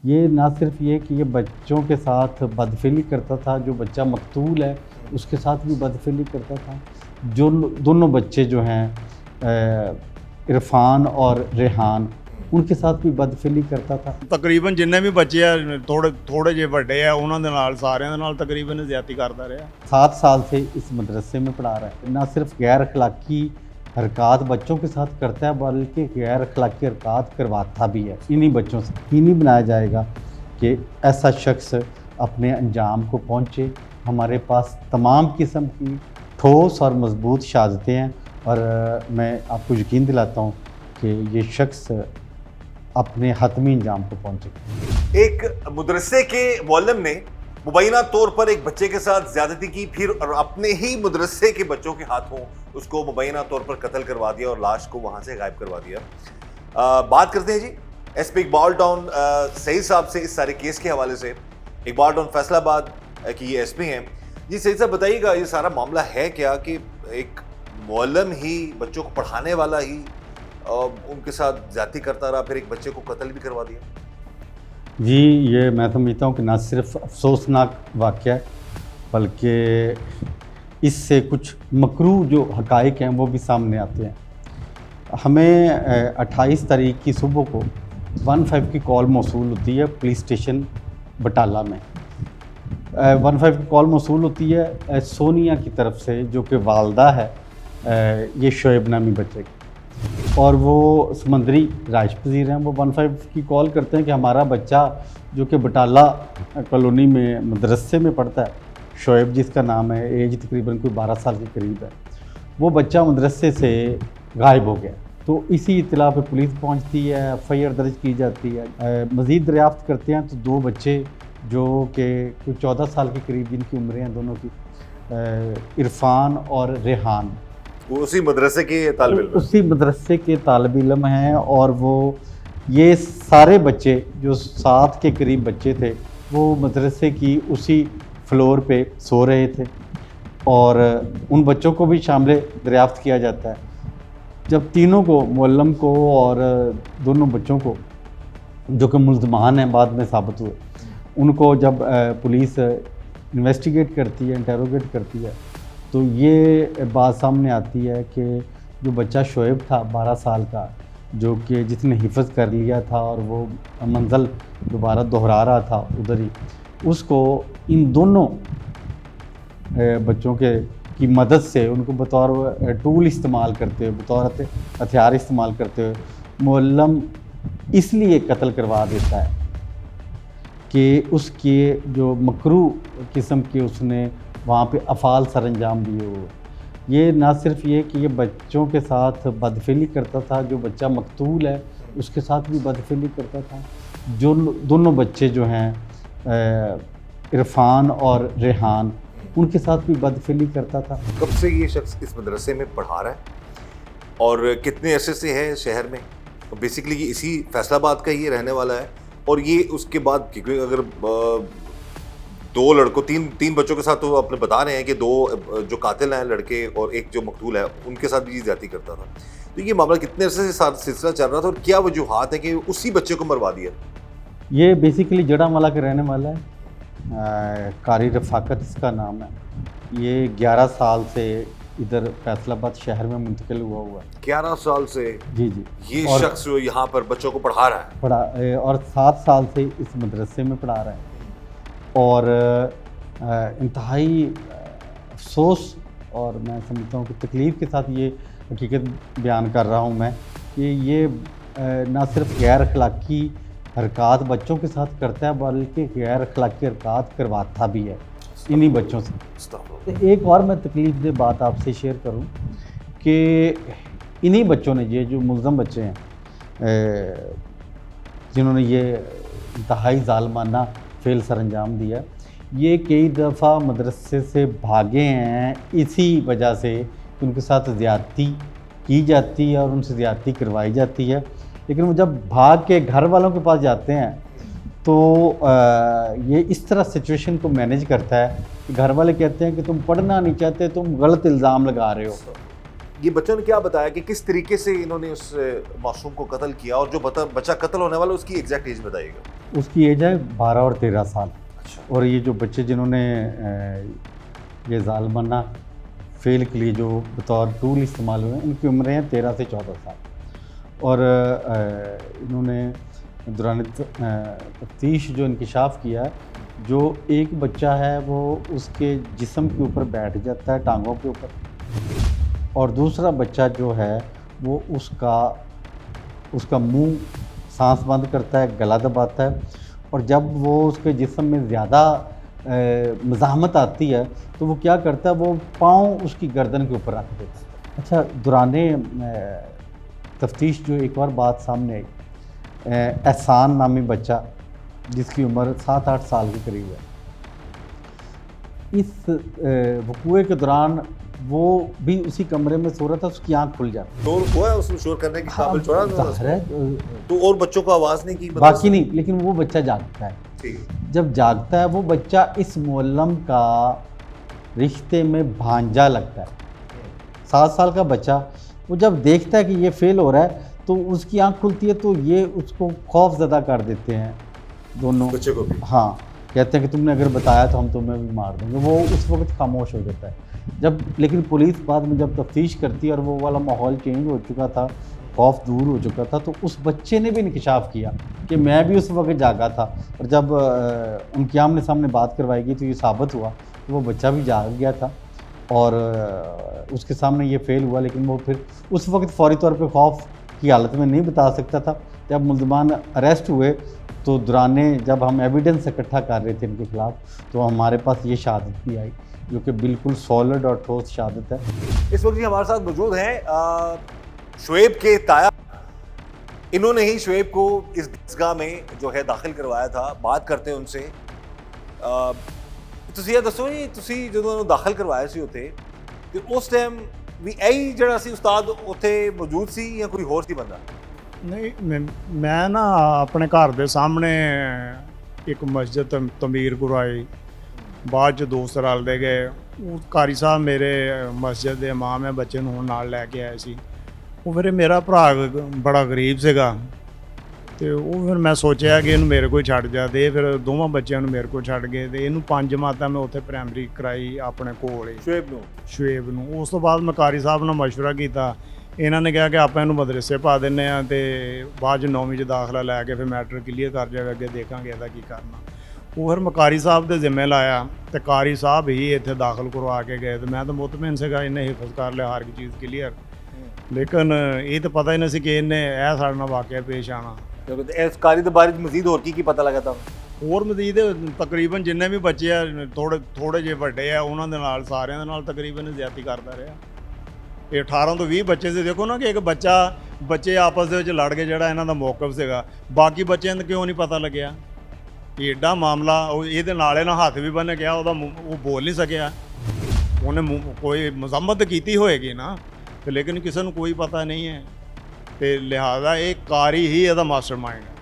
یہ نہ صرف یہ کہ یہ بچوں کے ساتھ بدفعلی کرتا تھا، جو بچہ مقتول ہے اس کے ساتھ بھی بدفعلی کرتا تھا، جو دونوں بچے جو ہیں عرفان اور ریحان ان کے ساتھ بھی بدفعلی کرتا تھا۔ تقریباً جننے بھی بچے ہیں تھوڑے جے بڑے ہیں انہوں دے نال سارے دے نال تقریباً زیادتی کرتا رہا۔ 7 سال سے اس مدرسے میں پڑھا رہا ہے۔ نہ صرف غیر اخلاقی حرکات بچوں کے ساتھ کرتا ہے بلکہ غیر اخلاقی حرکات کرواتا بھی ہے۔ انہی بچوں سے یقینی بنایا جائے گا کہ ایسا شخص اپنے انجام کو پہنچے۔ ہمارے پاس تمام قسم کی ٹھوس اور مضبوط شہادتیں ہیں اور میں آپ کو یقین دلاتا ہوں کہ یہ شخص اپنے حتمی انجام کو پہنچے۔ ایک مدرسے کے معلم نے مبینہ طور پر ایک بچے کے ساتھ زیادتی کی، پھر اپنے ہی مدرسے کے بچوں کے ہاتھوں اس کو مبینہ طور پر قتل کروا دیا اور لاش کو وہاں سے غائب کروا دیا۔ بات کرتے ہیں جی ایس پی اقبال ٹاؤن سعید صاحب سے اس سارے کیس کے حوالے سے۔ اقبال ٹاؤن فیصل آباد کی یہ ایس پی ہیں جی۔ سعید صاحب بتائیے گا یہ سارا معاملہ ہے کیا کہ ایک معلم ہی بچوں کو پڑھانے والا ہی ان کے ساتھ زیادتی کرتا رہا، پھر ایک بچے کو قتل بھی کروا دیا؟ جی یہ میں سمجھتا ہوں کہ نہ صرف افسوسناک واقعہ ہے بلکہ اس سے کچھ مکروہ جو حقائق ہیں وہ بھی سامنے آتے ہیں۔ ہمیں 28 تاریخ کی صبح کو 15 کی کال موصول ہوتی ہے پولیس اسٹیشن بٹالہ میں۔ 15 کی کال موصول ہوتی ہے سونیا کی طرف سے جو کہ والدہ ہے یہ شعیب نامی بچے کی، اور وہ سمندری رہائش پذیر ہیں۔ وہ 15 کی کال کرتے ہیں کہ ہمارا بچہ جو کہ بٹالہ کالونی میں مدرسے میں پڑھتا ہے، شعیب جس کا نام ہے، ایج تقریباً کوئی 12 سال کے قریب ہے، وہ بچہ مدرسے سے غائب ہو گیا۔ تو اسی اطلاع پہ پولیس پہنچتی ہے، FIR درج کی جاتی ہے۔ مزید دریافت کرتے ہیں تو 2 بچے جو کہ کوئی 14 سال کے قریب جن کی عمریں ہیں دونوں کی، عرفان اور ریحان، وہ اسی مدرسے کے طالب علم، اسی مدرسے کے طالب علم ہیں، اور وہ یہ سارے بچے جو 7 کے قریب بچے تھے وہ مدرسے کی اسی فلور پہ سو رہے تھے، اور ان بچوں کو بھی شامل دریافت کیا جاتا ہے۔ جب تینوں کو، معلم کو اور دونوں بچوں کو جو کہ ملزمان ہیں بعد میں ثابت ہوئے، ان کو جب پولیس انویسٹیگیٹ کرتی ہے، انٹیروگیٹ کرتی ہے، تو یہ بات سامنے آتی ہے کہ جو بچہ شعیب تھا 12 سال کا، جو کہ جس نے حفظ کر لیا تھا اور وہ منزل دوبارہ دہرا رہا تھا ادھر ہی، اس کو ان دونوں بچوں کی مدد سے ان کو بطور ٹول استعمال کرتے ہوئے، بطور ہتھیار استعمال کرتے ہوئے معلم اس لیے قتل کروا دیتا ہے کہ اس کے جو مکروہ قسم کے اس نے وہاں پہ افعال سر انجام دیے ہوئے۔ یہ نہ صرف یہ کہ یہ بچوں کے ساتھ بدفعلی کرتا تھا، جو بچہ مقتول ہے اس کے ساتھ بھی بدفعلی کرتا تھا، جو دونوں بچے جو ہیں عرفان اور ریحان ان کے ساتھ بھی بدفعلی کرتا تھا۔ کب سے یہ شخص اس مدرسے میں پڑھا رہا ہے اور کتنے عرصے سے ہے شہر میں؟ بیسیکلی یہ اسی فیصل آباد کا ہی رہنے والا ہے، اور یہ اس کے بعد کیونکہ اگر 2 لڑکوں تین بچوں کے ساتھ تو آپ نے بتا رہے ہیں کہ 2 جو قاتل ہیں لڑکے اور ایک جو مقتول ہے ان کے ساتھ بھی زیادتی کرتا تھا، تو یہ معاملہ کتنے عرصے سے سلسلہ چل رہا تھا اور کیا وجوہات ہیں کہ اسی بچے کو مروا دیا؟ یہ بیسیکلی جڑا والا کا رہنے والا ہے، قاری رفاقت اس کا نام ہے۔ یہ 11 سال سے ادھر فیصل آباد شہر میں منتقل ہوا ہے۔ 11 سال سے جی یہ شخص جو یہاں پر بچوں کو پڑھا رہا ہے، اور 7 سال سے اس مدرسے میں پڑھا رہا ہے، اور انتہائی افسوس اور میں سمجھتا ہوں کہ تکلیف کے ساتھ یہ حقیقت بیان کر رہا ہوں میں کہ یہ نہ صرف غیر اخلاقی حرکات بچوں کے ساتھ کرتا ہے بلکہ غیر اخلاقی حرکات کرواتا بھی ہے انہی بچوں سے۔ ایک اور میں تکلیف دہ بات آپ سے شیئر کروں کہ انہی بچوں نے، یہ جو ملزم بچے ہیں جنہوں نے یہ انتہائی ظالمانہ فعل سر انجام دیا، یہ کئی دفعہ مدرسے سے بھاگے ہیں اسی وجہ سے کہ ان کے ساتھ زیادتی کی جاتی ہے اور ان سے زیادتی کروائی جاتی ہے، لیکن وہ جب بھاگ کے گھر والوں کے پاس جاتے ہیں تو یہ اس طرح سچویشن کو مینیج کرتا ہے کہ گھر والے کہتے ہیں کہ تم پڑھنا نہیں چاہتے، تم غلط الزام لگا رہے ہو، یہ بچوں نے کیا بتایا کہ کس طریقے سے انہوں نے اس معصوم کو قتل کیا, اور جو بچہ قتل ہونے والا اس کی ایگزیکٹ ایج بتائیے گا. اس کی ایج ہے 12 اور 13 سال. اچھا. اور یہ جو بچے جنہوں نے یہ ظالمانہ فعل کے لیے جو بطور ٹول استعمال ہوئے ہیں, ان کی عمریں ہیں 13 سے 14 سال. اور انہوں نے دوران تفتیش جو انکشاف کیا ہے, جو ایک بچہ ہے وہ اس کے جسم کے اوپر بیٹھ جاتا ہے, ٹانگوں کے اوپر, اور دوسرا بچہ جو ہے وہ اس کا منہ سانس بند کرتا ہے, گلا دباتا ہے, اور جب وہ اس کے جسم میں زیادہ مزاحمت آتی ہے تو وہ کیا کرتا ہے, وہ پاؤں اس کی گردن کے اوپر رکھ دیتا ہے. اچھا, دوران تفتیش جو ایک اور بات سامنے آئی, احسان نامی بچہ جس کی عمر 7-8 سال کے قریب ہے, اس وقوعے کے دوران وہ بھی اسی کمرے میں سو رہا تھا, اس کی آنکھ کھل جاتی. شور ہوا ہے اس میں, شور کرنے کی قابل چھوڑا ظاہر ہے, تو اور بچوں کو آواز نہیں کی باقی نہیں, لیکن وہ بچہ جاگتا ہے. ٹھیک. جب جاگتا ہے وہ بچہ اس معلم کا رشتے میں بھانجا لگتا ہے. 7 سال کا بچہ وہ جب دیکھتا ہے کہ یہ فیل ہو رہا ہے تو اس کی آنکھ کھلتی ہے, تو یہ اس کو خوف زدہ کر دیتے ہیں دونوں بچے کو بھی. ہاں, کہتے ہیں کہ تم نے اگر بتایا تو ہم تمہیں بھی مار دیں گے. وہ اس وقت خاموش ہو جاتا ہے. لیکن پولیس بعد میں جب تفتیش کرتی ہے اور وہ والا ماحول چینج ہو چکا تھا, خوف دور ہو چکا تھا, تو اس بچے نے بھی انکشاف کیا کہ میں بھی اس وقت جاگا تھا. اور جب ان کی آمنے سامنے بات کروائی گئی تو یہ ثابت ہوا کہ وہ بچہ بھی جاگ گیا تھا اور اس کے سامنے یہ فیل ہوا. لیکن وہ پھر اس وقت فوری طور پہ خوف کی حالت میں نہیں بتا سکتا تھا. جب ملزمان اریسٹ ہوئے تو دورانِ جب ہم ایویڈنس اکٹھا کر رہے تھے ان کے خلاف, تو ہمارے پاس یہ شہادت بھی آئی جو کہ بالکل سالڈ اور ٹھوس شہادت ہے. اس وقت ہمارے ساتھ موجود ہیں شعیب کے تایا. انہوں نے ہی شعیب کو اس دستگاہ میں جو ہے داخل کروایا تھا. بات کرتے ہیں ان سے. ਤੁਸੀਂ ਇਹ ਦੱਸੋ ਜੀ, ਤੁਸੀਂ ਜਦੋਂ ਉਹਨੂੰ ਦਾਖਲ ਕਰਵਾਇਆ ਸੀ ਉੱਥੇ, ਤੇ ਉਸ ਟਾਈਮ ਵੀ ਇਹੀ ਜਿਹੜਾ ਸੀ ਉਸਤਾਦ ਉੱਥੇ ਮੌਜੂਦ ਸੀ ਜਾਂ ਕੋਈ ਹੋਰ ਸੀ ਬੰਦਾ? ਨਹੀਂ, ਮੈਂ ਨਾ ਆਪਣੇ ਘਰ ਦੇ ਸਾਹਮਣੇ ਇੱਕ ਮਸਜਿਦ ਤਮੀਰ ਕਰਵਾਈ, ਬਾਅਦ 'ਚ ਦੋਸਤ ਰਲਦੇ ਗਏ. ਉਹ ਕਾਰੀ ਸਾਹਿਬ ਮੇਰੇ ਮਸਜਿਦ ਦੇ ਇਮਾਮ ਹੈ, ਬੱਚੇ ਨੂੰ ਹੁਣ ਨਾਲ ਲੈ ਕੇ ਆਏ ਸੀ. ਉਹ ਫਿਰ ਮੇਰਾ ਭਰਾ ਬੜਾ ਗਰੀਬ ਸੀਗਾ, ਤੇ ਉਹ ਫਿਰ ਮੈਂ ਸੋਚਿਆ ਕਿ ਇਹਨੂੰ ਮੇਰੇ ਕੋਲ ਛੱਡ ਜਾ ਦੇ. ਫਿਰ ਦੋਵਾਂ ਬੱਚਿਆਂ ਨੂੰ ਮੇਰੇ ਕੋਲ ਛੱਡ ਗਏ, ਤੇ ਇਹਨੂੰ 5 ਜਮਾਤਾਂ ਮੈਂ ਉੱਥੇ ਪ੍ਰਾਇਮਰੀ ਕਰਾਈ ਆਪਣੇ ਕੋਲ ਹੀ, ਸ਼ੁਏਬ ਨੂੰ. ਉਸ ਤੋਂ ਬਾਅਦ ਮੈਂ ਕਾਰੀ ਸਾਹਿਬ ਨਾਲ ਮਸ਼ਵਰਾ ਕੀਤਾ. ਇਹਨਾਂ ਨੇ ਕਿਹਾ ਕਿ ਆਪਾਂ ਇਹਨੂੰ ਮਦਰਸੇ ਪਾ ਦਿੰਦੇ ਹਾਂ, ਤੇ ਬਾਅਦ 'ਚ 9ਵੀਂ 'ਚ ਦਾਖਲਾ ਲੈ ਕੇ ਫਿਰ ਮੈਟਰ ਕਲੀਅਰ ਕਰ ਜਾਵੇ, ਅੱਗੇ ਦੇਖਾਂਗੇ ਇਹਦਾ ਕੀ ਕਰਨਾ. ਉਹ ਫਿਰ ਮੈਂ ਕਾਰੀ ਸਾਹਿਬ ਦੇ ਜ਼ਿੰਮੇ ਲਾਇਆ, ਤੇ ਕਾਰੀ ਸਾਹਿਬ ਹੀ ਇੱਥੇ ਦਾਖਲ ਕਰਵਾ ਕੇ ਗਏ. ਤੇ ਮੈਂ ਤਾਂ ਮੁਤਮਿਨ ਸੀਗਾ ਇਹਨੇ ਹਿਫਜ਼ ਕਰ ਲਿਆ ਹਰ ਇੱਕ ਚੀਜ਼ ਕਲੀਅਰ. ਲੇਕਿਨ ਇਹ ਤਾਂ ਪਤਾ ਹੀ ਨਹੀਂ ਸੀ ਕਿ ਇਹਨੇ ਇਹ ਸਾਡੇ ਨਾਲ ਵਾਕਿਆ ਪੇਸ਼ ਆਉਣਾ. ਇਸ ਕਾਰੀ ਦੇ ਬਾਰੇ ਮਜ਼ੀਦ ਹੋਰ ਕੀ ਪਤਾ ਲੱਗਾ ਤੁਹਾਨੂੰ? ਹੋਰ ਮਜ਼ੀਦ ਤਕਰੀਬਨ ਜਿੰਨੇ ਵੀ ਬੱਚੇ ਆ, ਥੋੜੇ ਜਿਹੇ ਵੱਡੇ ਆ, ਉਹਨਾਂ ਦੇ ਨਾਲ ਸਾਰਿਆਂ ਦੇ ਨਾਲ ਤਕਰੀਬਨ ਜ਼ਿਆਦਤੀ ਕਰਦਾ ਰਿਹਾ. ਇਹ 18 ਤੋਂ 20 ਬੱਚੇ ਸੀ. ਦੇਖੋ ਨਾ ਕਿ ਇੱਕ ਬੱਚੇ ਆਪਸ ਦੇ ਵਿੱਚ ਲੜ ਕੇ ਜਿਹੜਾ ਇਹਨਾਂ ਦਾ ਮੌਕਫ ਸੀਗਾ, ਬਾਕੀ ਬੱਚਿਆਂ ਨੂੰ ਕਿਉਂ ਨਹੀਂ ਪਤਾ ਲੱਗਿਆ? ਏਡਾ ਮਾਮਲਾ, ਉਹ ਇਹਦੇ ਨਾਲ ਇਹਨਾਂ ਹੱਥ ਵੀ ਬੰਨ੍ਹ ਗਿਆ, ਉਹ ਬੋਲ ਨਹੀਂ ਸਕਿਆ. ਉਹਨੇ ਕੋਈ ਮਜ਼ੰਮਤ ਕੀਤੀ ਹੋਏਗੀ ਨਾ, ਤੇ ਲੇਕਿਨ ਕਿਸੇ ਨੂੰ ਕੋਈ ਪਤਾ ਨਹੀਂ ਹੈ. ਤੇ ਲਿਹਾਜ਼ਾ ਇਹ ਕਾਰੀ ਹੀ ਇਹਦਾ ਮਾਸਟਰ ਮਾਈਂਡ ਹੈ.